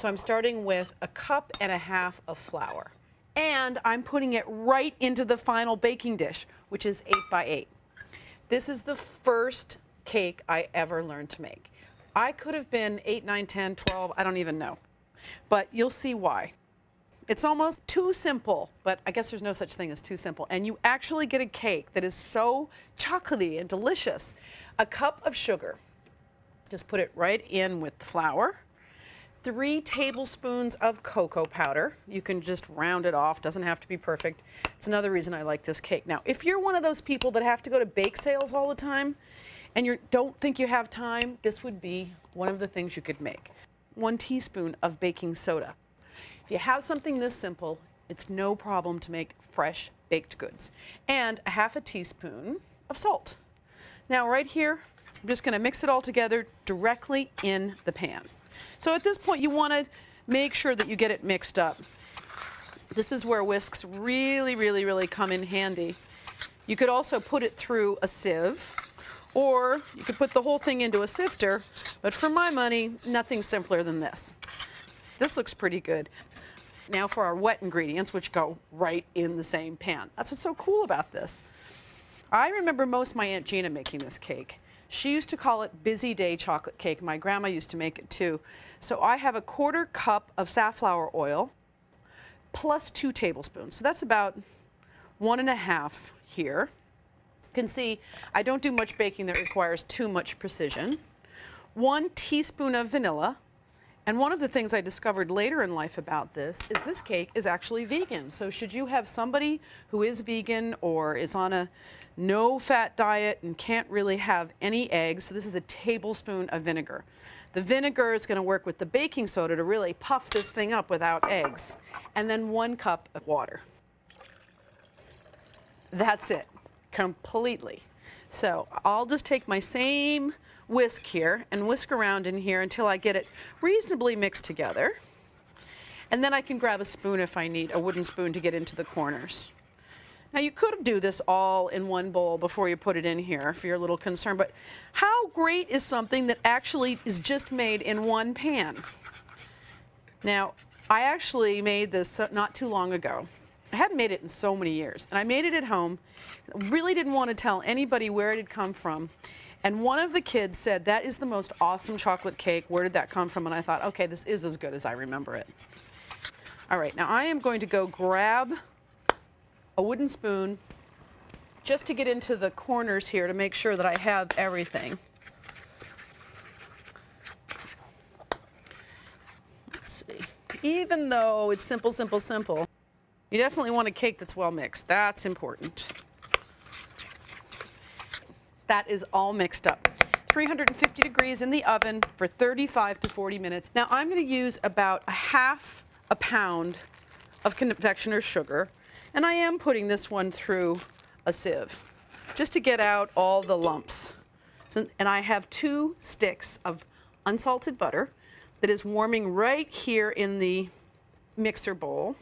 So I'm starting with 1.5 cups of flour. And I'm putting it right into the final baking dish, which is 8 by 8. This is the first cake I ever learned to make. I could have been 8, 9, 10, 12, I don't even know. But you'll see why. It's almost too simple, but I guess there's no such thing as too simple. And you actually get a cake that is so chocolatey and delicious. 1 cup of sugar. Just put it right in with the flour. 3 tablespoons of cocoa powder. You can just round it off, doesn't have to be perfect. It's another reason I like this cake. Now, if you're one of those people that have to go to bake sales all the time and you don't think you have time, this would be one of the things you could make. 1 teaspoon of baking soda. If you have something this simple, it's no problem to make fresh baked goods. And 1/2 teaspoon of salt. Now right here, I'm just going to mix it all together directly in the pan. So at this point, you want to make sure that you get it mixed up. This is where whisks really come in handy. You could also put it through a sieve, or you could put the whole thing into a sifter, but for my money, nothing simpler than this. This looks pretty good. Now for our wet ingredients, which go right in the same pan. That's what's so cool about this. I remember most my Aunt Gina making this cake. She used to call it busy day chocolate cake. My grandma used to make it too. So I have 1/4 cup of safflower oil plus 2 tablespoons. So that's about 1.5 here. You can see I don't do much baking that requires too much precision. 1 teaspoon of vanilla. And one of the things I discovered later in life about this is this cake is actually vegan. So should you have somebody who is vegan or is on a no-fat diet and can't really have any eggs, so this is 1 tablespoon of vinegar. The vinegar is going to work with the baking soda to really puff this thing up without eggs. And then 1 cup of water. That's it, completely. So I'll just take my same whisk here and whisk around in here until I get it reasonably mixed together. And then I can grab a spoon if I need, a wooden spoon to get into the corners. Now you could do this all in one bowl before you put it in here if you're a little concerned, but how great is something that actually is just made in one pan? Now, I actually made this not too long ago. I hadn't made it in so many years, and I made it at home. Really didn't want to tell anybody where it had come from. And one of the kids said, "That is the most awesome chocolate cake. Where did that come from?" And I thought, okay, this is as good as I remember it. All right, now I am going to go grab a wooden spoon just to get into the corners here to make sure that I have everything. Let's see. Even though it's simple, you definitely want a cake that's well mixed. That's important. That is all mixed up. 350 degrees in the oven for 35 to 40 minutes. Now I'm going to use about 1/2 pound of confectioner's sugar, and I am putting this one through a sieve just to get out all the lumps. And I have 2 sticks of unsalted butter that is warming right here in the mixer bowl.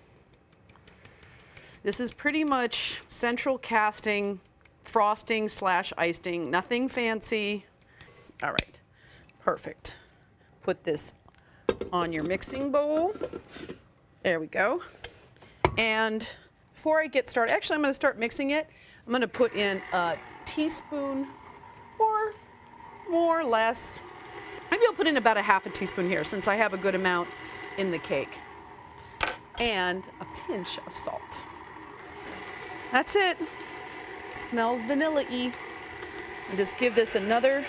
This is pretty much central casting, frosting / icing, nothing fancy. All right, perfect. Put this on your mixing bowl. There we go. And before I get started, actually I'm going to start mixing it. I'm going to put in a teaspoon or more or less. Maybe I'll put in about 1/2 teaspoon here since I have a good amount in the cake. And a pinch of salt. That's it. Smells vanilla-y. And just give this another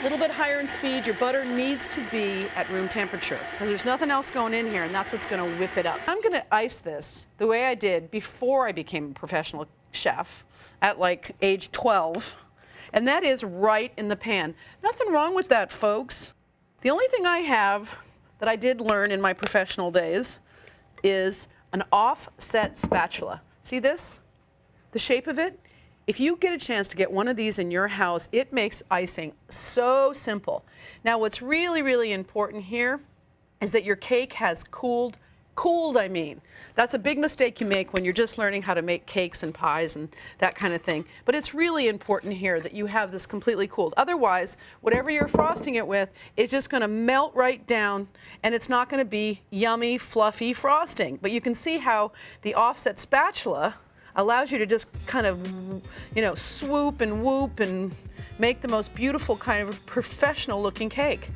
little bit higher in speed. Your butter needs to be at room temperature because there's nothing else going in here, and that's what's going to whip it up. I'm going to ice this the way I did before I became a professional chef at like age 12, and that is right in the pan. Nothing wrong with that, folks. The only thing I have that I did learn in my professional days is an offset spatula. See this? The shape of it? If you get a chance to get one of these in your house, it makes icing so simple. Now, what's really important here is that your cake has cooled Cooled, I mean. That's a big mistake you make when you're just learning how to make cakes and pies and that kind of thing. But it's really important here that you have this completely cooled. Otherwise, whatever you're frosting it with is just going to melt right down, and it's not going to be yummy, fluffy frosting. But you can see how the offset spatula allows you to just kind of, you know, swoop and whoop and make the most beautiful kind of professional looking cake.